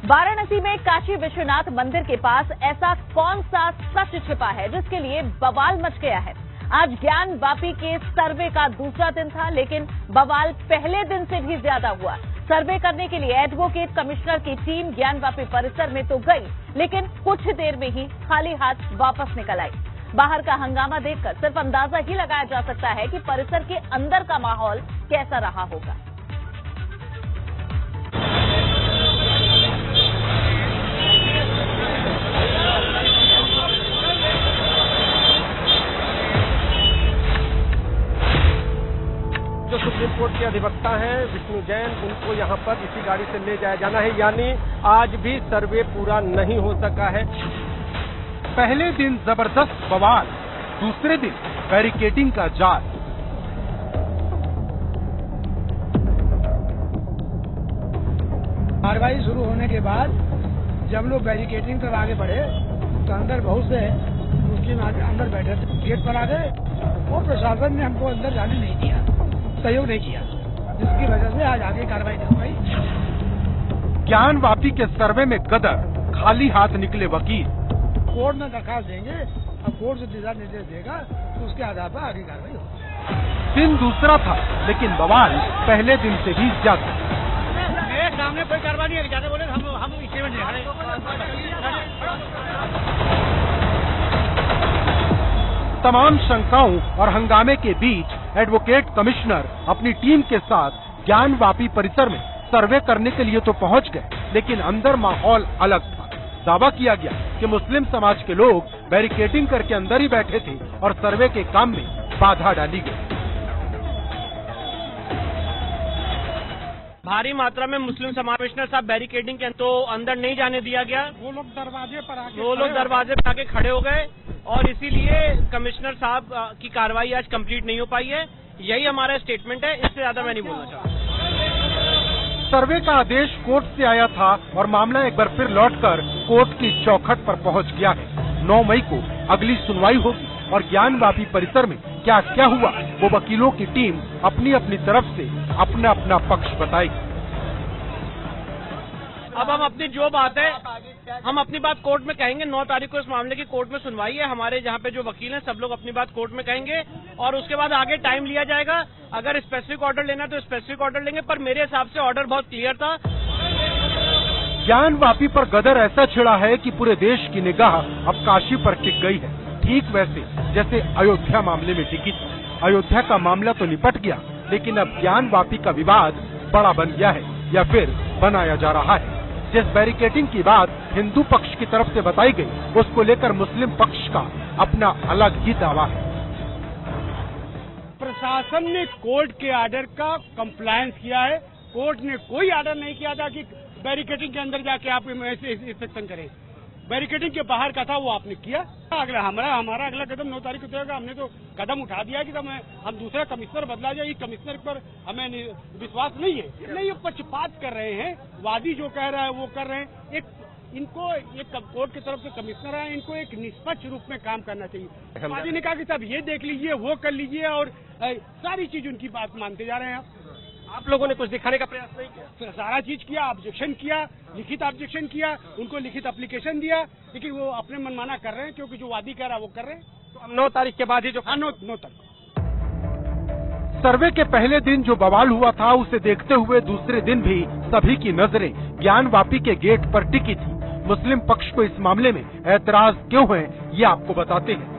वाराणसी में काशी विश्वनाथ मंदिर के पास ऐसा कौन सा सच छिपा है जिसके लिए बवाल मच गया है। आज ज्ञान वापी के सर्वे का दूसरा दिन था, लेकिन बवाल पहले दिन से भी ज्यादा हुआ। सर्वे करने के लिए एडवोकेट कमिश्नर की टीम ज्ञान वापी परिसर में तो गई, लेकिन कुछ देर में ही खाली हाथ वापस निकल आई। बाहर का हंगामा देखकर सिर्फ अंदाजा ही लगाया जा सकता है कि परिसर के अंदर का माहौल कैसा रहा होगा। जो सुप्रीम कोर्ट के अधिवक्ता हैं विष्णु जैन, उनको यहाँ पर इसी गाड़ी से ले जाया जाना है, यानी आज भी सर्वे पूरा नहीं हो सका है। पहले दिन जबरदस्त बवाल, दूसरे दिन बैरिकेडिंग का जाल। कार्रवाई शुरू होने के बाद जब लोग बैरिकेडिंग पर आगे बढ़े तो अंदर बहुत से मुस्लिम अंदर बैठे थे, गेट पर आ गए और प्रशासन ने हमको अंदर जाने नहीं दिया, सहयोग नहीं किया, जिसकी वजह से आज आगे कार्रवाई नहीं हो पाई। ज्ञान वापी के सर्वे में गदर, खाली हाथ निकले वकील। कोर्ट में दरखास्त देंगे, अब कोर्ट जो दिशा निर्देश देगा तो उसके आधार पर आगे कार्रवाई होगी। दिन दूसरा था, लेकिन बवाल पहले दिन से भी ज्यादा। मेरे सामने कोई कार्रवाई नहीं है, बोले हम इसे में नहीं। तमाम शंकाओं और हंगामे के बीच एडवोकेट कमिश्नर अपनी टीम के साथ ज्ञान वापी परिसर में सर्वे करने के लिए तो पहुंच गए, लेकिन अंदर माहौल अलग था। दावा किया गया कि मुस्लिम समाज के लोग बैरिकेडिंग करके अंदर ही बैठे थे और सर्वे के काम में बाधा डाली गई। भारी मात्रा में मुस्लिम समाज कमिश्नर साहब बैरिकेडिंग के तो अंदर नहीं जाने दिया गया। वो लोग दरवाजे पर आके खड़े हो गए और इसीलिए कमिश्नर साहब की कार्रवाई आज कंप्लीट नहीं हो पाई है। यही हमारा स्टेटमेंट है, इससे ज्यादा मैं नहीं बोलना चाहता। सर्वे का आदेश कोर्ट से आया था और मामला एक बार फिर लौटकर कोर्ट की चौखट पर पहुंच गया है। 9 मई को अगली सुनवाई होगी और ज्ञान वापी परिसर में क्या क्या हुआ वो वकीलों की टीम अपनी अपनी तरफ से अपना अपना पक्ष बताएगी। अब हम अपनी जो बात है हम अपनी बात कोर्ट में कहेंगे। 9 तारीख को इस मामले की कोर्ट में सुनवाई है। हमारे जहाँ पे जो वकील हैं सब लोग अपनी बात कोर्ट में कहेंगे और उसके बाद आगे टाइम लिया जाएगा। अगर स्पेसिफिक ऑर्डर लेना तो स्पेसिफिक ऑर्डर लेंगे, पर मेरे हिसाब से ऑर्डर बहुत क्लियर था। ज्ञान वापी पर गदर ऐसा छिड़ा है कि पूरे देश की निगाह अब काशी पर टिक गई है, ठीक वैसे जैसे अयोध्या मामले में टिकी थी। अयोध्या का मामला तो निपट गया, लेकिन अब ज्ञान वापी का विवाद बड़ा बन गया है या फिर बनाया जा रहा है। जिस बैरिकेडिंग की बात हिंदू पक्ष की तरफ से बताई गई, उसको लेकर मुस्लिम पक्ष का अपना अलग ही दावा है। प्रशासन ने कोर्ट के आर्डर का कंप्लायंस किया है। कोर्ट ने कोई आर्डर नहीं किया था कि बैरिकेडिंग के अंदर जाके आप इंस्पेक्शन करें। बैरिकेडिंग के बाहर का था, वो आपने किया। अगला हमारा अगला कदम 9 तारीख को होगा। हमने तो कदम उठा दिया कि हम दूसरा कमिश्नर बदला जाए। कमिश्नर पर हमें विश्वास नहीं है। नहीं, ये पक्षपात कर रहे हैं। वादी जो कह रहा है वो कर रहे हैं। इनको एक कोर्ट की तरफ से कमिश्नर है, इनको एक निष्पक्ष रूप में काम करना चाहिए। वादी ने कहा कि साहब ये देख लीजिए, वो कर लीजिए, और सारी चीज उनकी बात मानते जा रहे हैं। आप लोगों ने कुछ दिखाने का प्रयास नहीं किया? सारा चीज किया, ऑब्जेक्शन किया, लिखित ऑब्जेक्शन किया, उनको लिखित एप्लीकेशन दिया, लेकिन वो अपने मनमाना कर रहे हैं, क्योंकि जो वादी कह रहा है वो कर रहे हैं। तो हम 9 तारीख के बाद ही जो 9 तारीख सर्वे के पहले दिन जो बवाल हुआ था, उसे देखते हुए दूसरे दिन भी सभी की नजरें ज्ञान वापी के गेट पर टिकी थी। मुस्लिम पक्ष को इस मामले में ऐतराज क्यों है, ये आपको बताते हैं।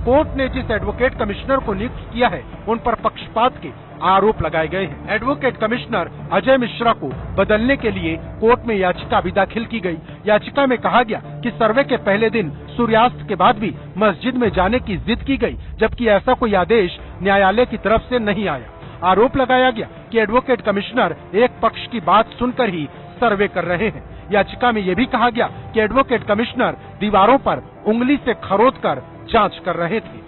कोर्ट ने जिस एडवोकेट कमिश्नर को नियुक्त किया है, उन पर पक्षपात के आरोप लगाए गए हैं। एडवोकेट कमिश्नर अजय मिश्रा को बदलने के लिए कोर्ट में याचिका भी दाखिल की गई। याचिका में कहा गया कि सर्वे के पहले दिन सूर्यास्त के बाद भी मस्जिद में जाने की जिद की गई, जबकि ऐसा कोई आदेश न्यायालय की तरफ से नहीं आया। आरोप लगाया गया कि एडवोकेट कमिश्नर एक पक्ष की बात सुनकर ही सर्वे कर रहे हैं। याचिका में यह भी कहा गया कि एडवोकेट कमिश्नर दीवारों पर उंगली से खरोद कर जांच कर रहे थे।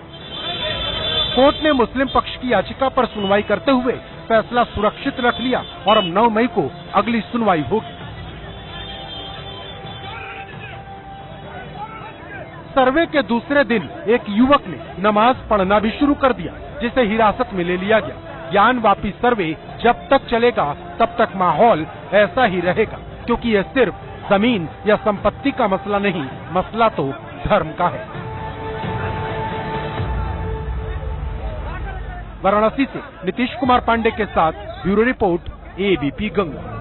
कोर्ट ने मुस्लिम पक्ष की याचिका पर सुनवाई करते हुए फैसला सुरक्षित रख लिया और अब 9 मई को अगली सुनवाई होगी। सर्वे के दूसरे दिन एक युवक ने नमाज पढ़ना भी शुरू कर दिया, जिसे हिरासत में ले लिया गया। ज्ञान वापी सर्वे जब तक चलेगा तब तक माहौल ऐसा ही रहेगा, क्योंकि यह सिर्फ जमीन या संपत्ति का मसला नहीं, मसला तो धर्म का है। वाराणसी से नीतीश कुमार पांडे के साथ ब्यूरो रिपोर्ट, एबीपी गंगा।